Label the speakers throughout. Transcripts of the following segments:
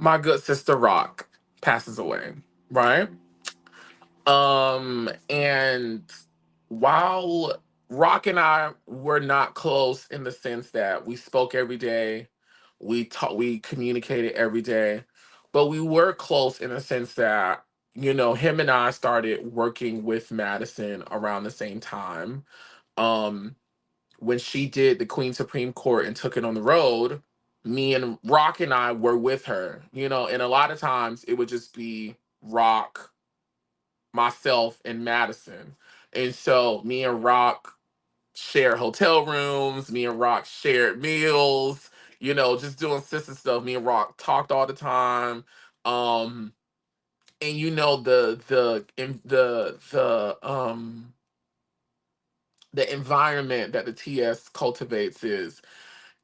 Speaker 1: my good sister Rocc passes away, right? And while Rocc and I were not close in the sense that we spoke every day, we communicated every day, but we were close in the sense that, him and I started working with Madison around the same time. Um, when she did the Queen Supreme Court and took it on the road, me and Rocc and I were with her, and a lot of times it would just be Rocc, myself, and Madison. And so me and Rocc shared hotel rooms, me and Rocc shared meals, just doing sister stuff. Me and Rocc talked all the time. Um, and the environment that the TS cultivates is,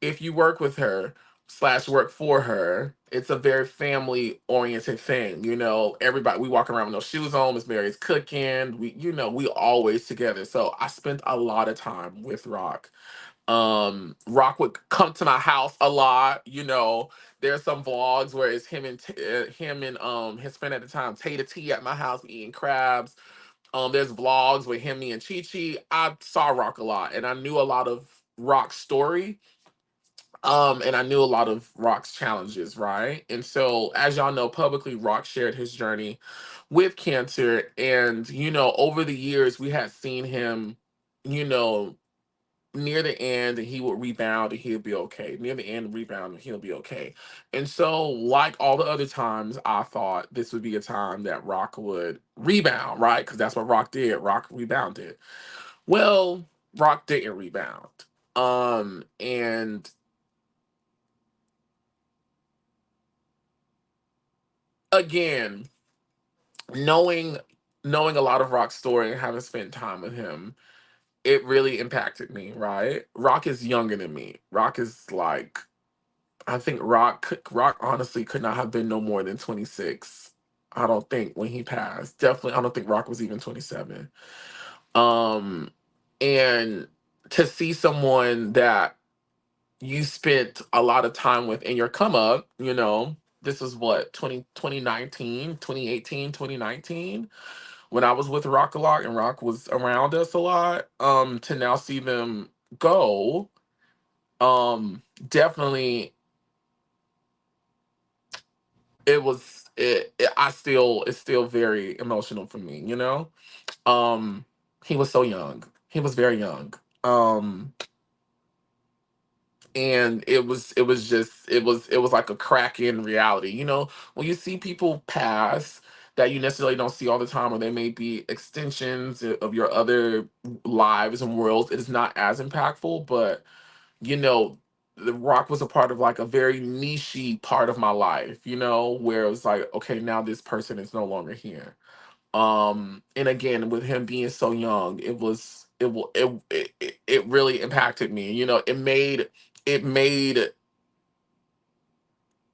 Speaker 1: if you work with her slash work for her, it's a very family oriented thing. Everybody, we walk around with no shoes on. Miss Mary's cooking. We always together. So I spent a lot of time with Rocc. Rocc would come to my house a lot. There's some vlogs where it's him and his friend at the time, Tata T, at my house eating crabs. There's vlogs with him, me, and Chi Chi. I saw Rocc a lot, and I knew a lot of Rock's story. And I knew a lot of Rock's challenges, right? And so, as y'all know, publicly, Rocc shared his journey with cancer. And, over the years, we had seen him, you know, near the end, and he would rebound and he'll be okay. Near the end, rebound and he'll be okay. And so, like all the other times, I thought this would be a time that Rocc would rebound, right? Because that's what Rocc did. Rocc rebounded. Well, Rocc didn't rebound. And again, knowing knowing a lot of Rock's story and having spent time with him, it really impacted me, right? Rocc is younger than me. Rocc is like, I think Rocc honestly could not have been no more than 26. I don't think when he passed. Definitely, I don't think Rocc was even 27. Um, and to see someone that you spent a lot of time with in your come up, this is what, 2019, 2018, 2019, when I was with Rocc a lot and Rocc was around us a lot, to now see them go, definitely, it's still very emotional for me, um he was so young. He was very young. um and it was like a crack in reality, when you see people pass that you necessarily don't see all the time, or they may be extensions of your other lives and worlds. It is not as impactful, but you know the Rocc was a part of like a very nichey part of my life, where it was like, okay, now this person is no longer here. And again, with him being so young, it really impacted me. It made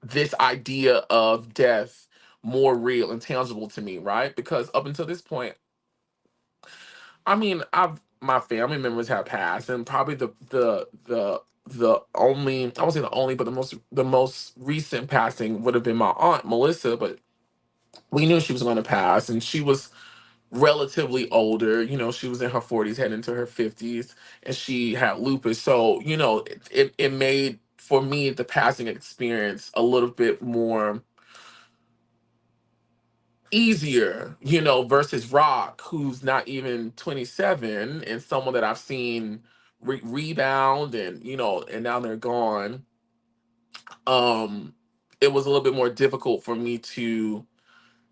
Speaker 1: this idea of death more real and tangible to me, right? Because up until this point, I mean, I've my family members have passed, and probably the only, I won't say the only, but the most recent passing would have been my aunt Melissa. But we knew she was going to pass, and she was relatively older. She was in her 40s, heading into her 50s, and she had lupus. So, it made for me the passing experience a little bit more easier, versus Rocc, who's not even 27, and someone that I've seen rebound, and now they're gone. Um, it was a little bit more difficult for me to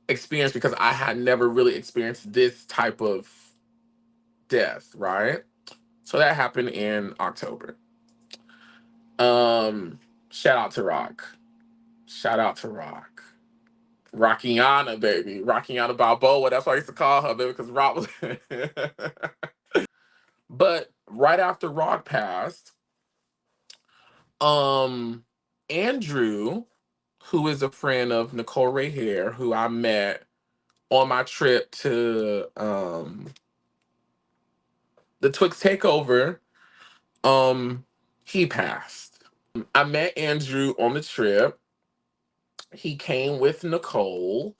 Speaker 1: experience because I had never really experienced this type of death, right? So that happened in October. Shout out to Rocc. Shout out to Rocc. Rockiana, baby. Rockiana Balboa. That's what I used to call her, baby, because Rock was. But right after Rocc passed, um, Andrew, who is a friend of Nicole Rae Hair, who I met on my trip to the Twixt takeover, he passed. I met Andrew on the trip, He came with Nicole.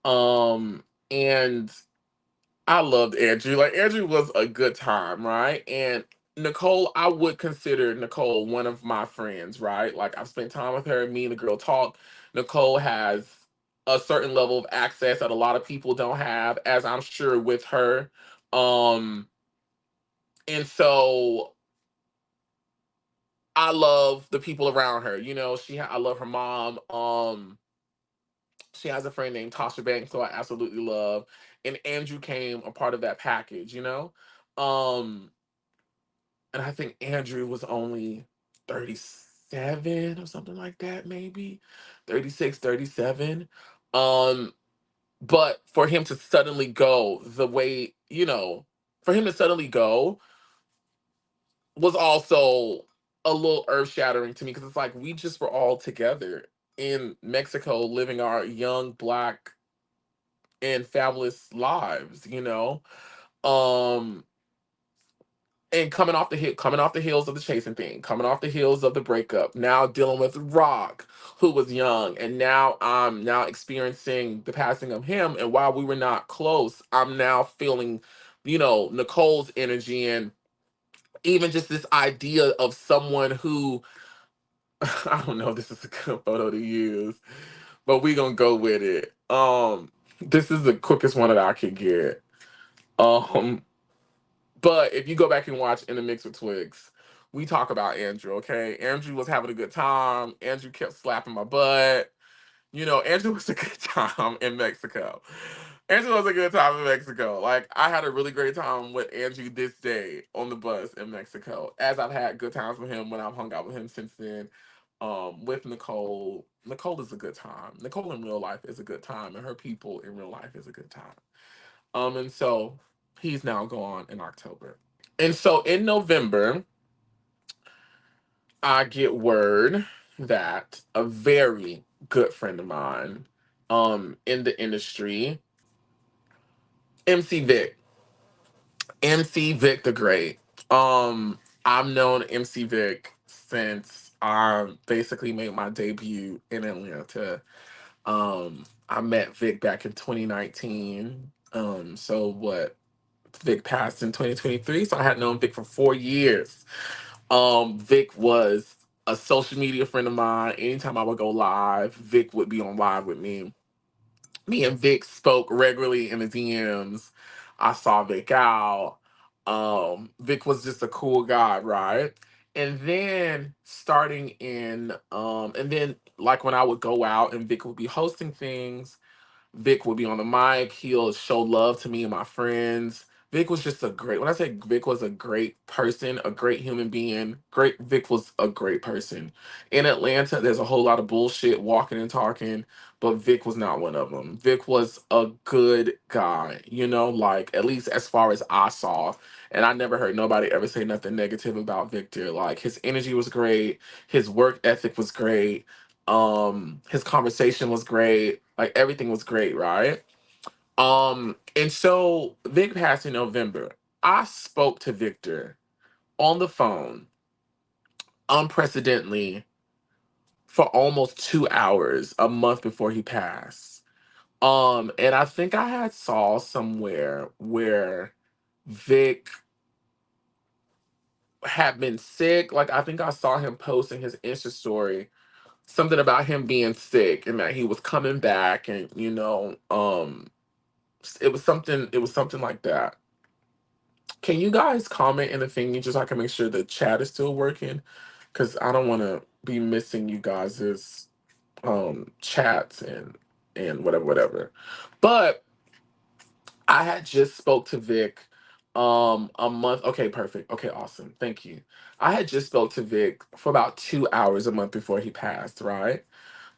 Speaker 1: And I loved Andrew. Like Andrew was a good time, right? And Nicole, I would consider Nicole one of my friends, right? Like I've spent time with her, me and the girl talk. Nicole has a certain level of access that a lot of people don't have, as I'm sure with her. Um, and so I love the people around her. You know, I love her mom. She has a friend named Tasha Banks, who I absolutely love. And Andrew came a part of that package, you know? Um, and I think Andrew was only 37 or something like that, maybe 36, 37. Um, but for him to suddenly go the way, for him to suddenly go was also a little earth shattering to me because it's like we just were all together in Mexico living our young black and fabulous lives, Um and coming off the heels of the chasing thing, coming off the heels of the breakup, now dealing with Rocc, who was young, and now I'm now experiencing the passing of him. And while we were not close, I'm now feeling, Nicole's energy and even just this idea of someone who I don't know if this is a good photo to use, but we gonna go with it. This is the quickest one that I could get. Um, but if you go back and watch In the Mix with Twigs, we talk about Andrew, okay? Andrew was having a good time. Andrew kept slapping my butt. Andrew was a good time in Mexico. Andrew was a good time in Mexico. Like, I had a really great time with Andrew this day on the bus in Mexico, as I've had good times with him when I've hung out with him since then. With Nicole. Nicole is a good time. Nicole in real life is a good time, and her people in real life is a good time. And so he's now gone in October. And so in November, I get word that a very good friend of mine, in the industry, MC Vic, MC Vic the Great. I've known MC Vic since I basically made my debut in Atlanta. I met Vic back in 2019. So what? Vic passed in 2023, so I had known Vic for 4 years. Vic was a social media friend of mine. Anytime I would go live, Vic would be on live with me. Me and Vic spoke regularly in the DMs. I saw Vic out. Vic was just a cool guy, right? And then like when I would go out and Vic would be hosting things, Vic would be on the mic. He'll show love to me and my friends. Vic was just a great. When I say Vic was a great person, a great human being, Vic was a great person. In Atlanta, there's a whole lot of bullshit walking and talking, but Vic was not one of them. Vic was a good guy, like at least as far as I saw. And I never heard nobody ever say nothing negative about Victor. Like his energy was great, his work ethic was great, his conversation was great, like everything was great, right? And so Vic passed in November. I spoke to Victor on the phone unprecedentedly for almost 2 hours a month before he passed. And I think I had saw somewhere where Vic had been sick. Like I think I saw him posting his Insta story something about him being sick and that he was coming back, and it was something like that. Can you guys comment in the thing just so I can make sure the chat is still working? Because I don't want to be missing you guys' chats and whatever. But I had just spoke to Vic a month. Okay, perfect. Okay, awesome. Thank you. I had just spoke to Vic for about 2 hours a month before he passed, right?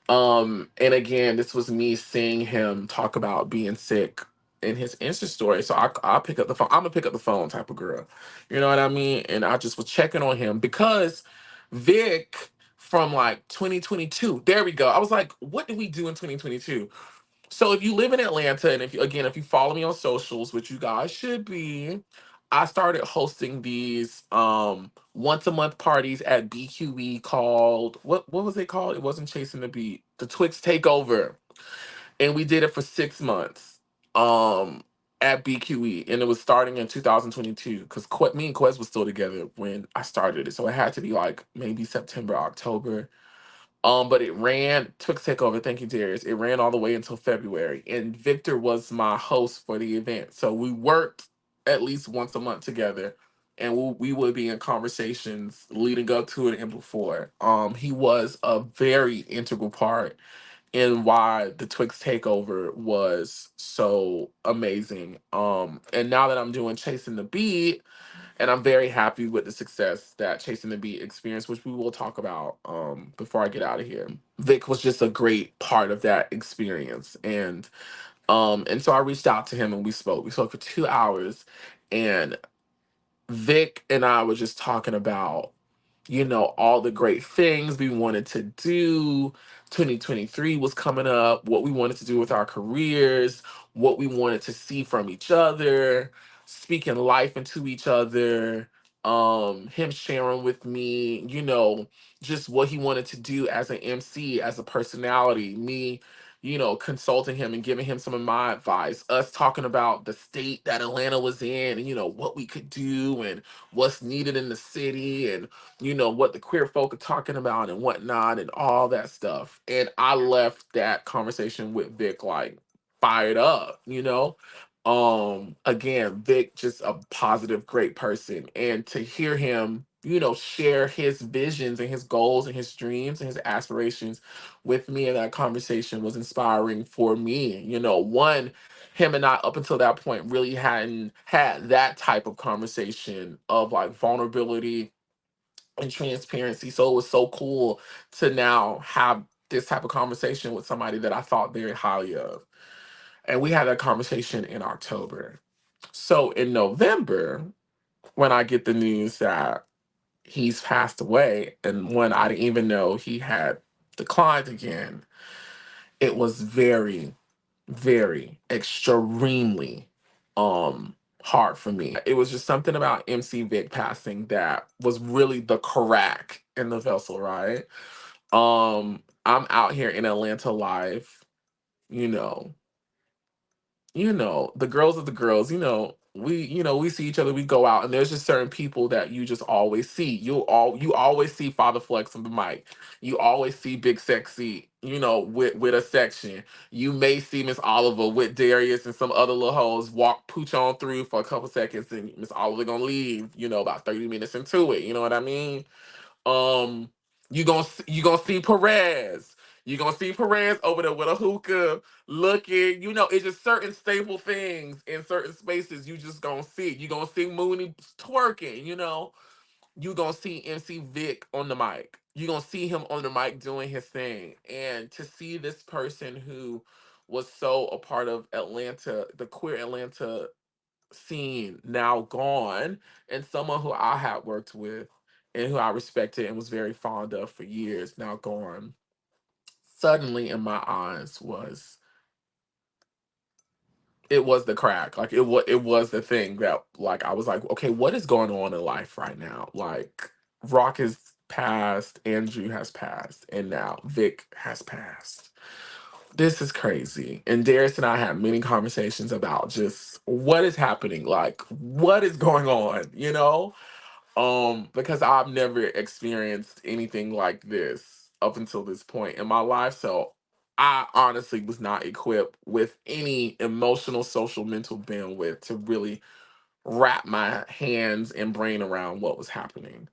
Speaker 1: And again, this was me seeing him talk about being sick in his Insta story. So I'll pick up the phone. I'm a pick up the phone type of girl. You know what I mean? And I just was checking on him because Vic from like 2022, there we go. I was like, what did we do in 2022? So if you live in Atlanta, and if you follow me on socials, which you guys should be, I started hosting these once a month parties at BQE called what was it called? It wasn't Chasing the Beat. The Twixt Takeover. And we did it for 6 months at BQE, and it was starting in 2022 because me and Quest was still together when I started it, so it had to be like maybe September, October. But it ran, Twixt Takeover, thank you, Darius. It ran all the way until February. And Victor was my host for the event. So we worked at least once a month together. And we would be in conversations leading up to it and before. He was a very integral part in why the Twixt Takeover was so amazing. And now that I'm doing Chasing the Beat, and I'm very happy with the success that Chasing the Beat experienced, which we will talk about before I get out of here. Vic was just a great part of that experience, and so I reached out to him and we spoke. We spoke for 2 hours, and Vic and I were just talking about, all the great things we wanted to do. 2023 was coming up, what we wanted to do with our careers, what we wanted to see from each other, speaking life into each other, him sharing with me, just what he wanted to do as an MC, as a personality, me, consulting him and giving him some of my advice, us talking about the state that Atlanta was in and, what we could do and what's needed in the city and what the queer folk are talking about and whatnot and all that stuff. And I left that conversation with Vic like fired up. Again, Vic just a positive, great person. And to hear him, share his visions and his goals and his dreams and his aspirations with me in that conversation was inspiring for me. One, him and I up until that point really hadn't had that type of conversation of like vulnerability and transparency. So it was so cool to now have this type of conversation with somebody that I thought very highly of. And we had that conversation in October. So in November, when I get the news that he's passed away, and when I didn't even know he had declined again, it was very, very, extremely hard for me. It was just something about MC Vic passing that was really the crack in the vessel, right? I'm out here in Atlanta live, you know, the girls are the girls, we see each other, we go out, and there's just certain people that you just always see. You always see Father Flex on the mic. You always see Big Sexy, with a section. You may see Miss Oliver with Darius and some other little hoes walk pooch on through for a couple seconds, and Miss Oliver gonna leave, about 30 minutes into it. You know what I mean? Um, you gonna see Perez. You gonna see Perez over there with a hookah, looking. It's just certain staple things in certain spaces. You just gonna see. You gonna see Mooney twerking. You gonna see MC Vic on the mic. You gonna see him on the mic doing his thing. And to see this person who was so a part of Atlanta, the queer Atlanta scene, now gone, and someone who I had worked with and who I respected and was very fond of for years, now gone, suddenly in my eyes it was the crack. Like it was the thing that like I was like, okay, what is going on in life right now? Like Rocc has passed, Andrew has passed, and now Vic has passed. This is crazy. And Darius and I had many conversations about just what is happening, like what is going on. Because I've never experienced anything like this up until this point in my life. So I honestly was not equipped with any emotional, social, mental bandwidth to really wrap my hands and brain around what was happening.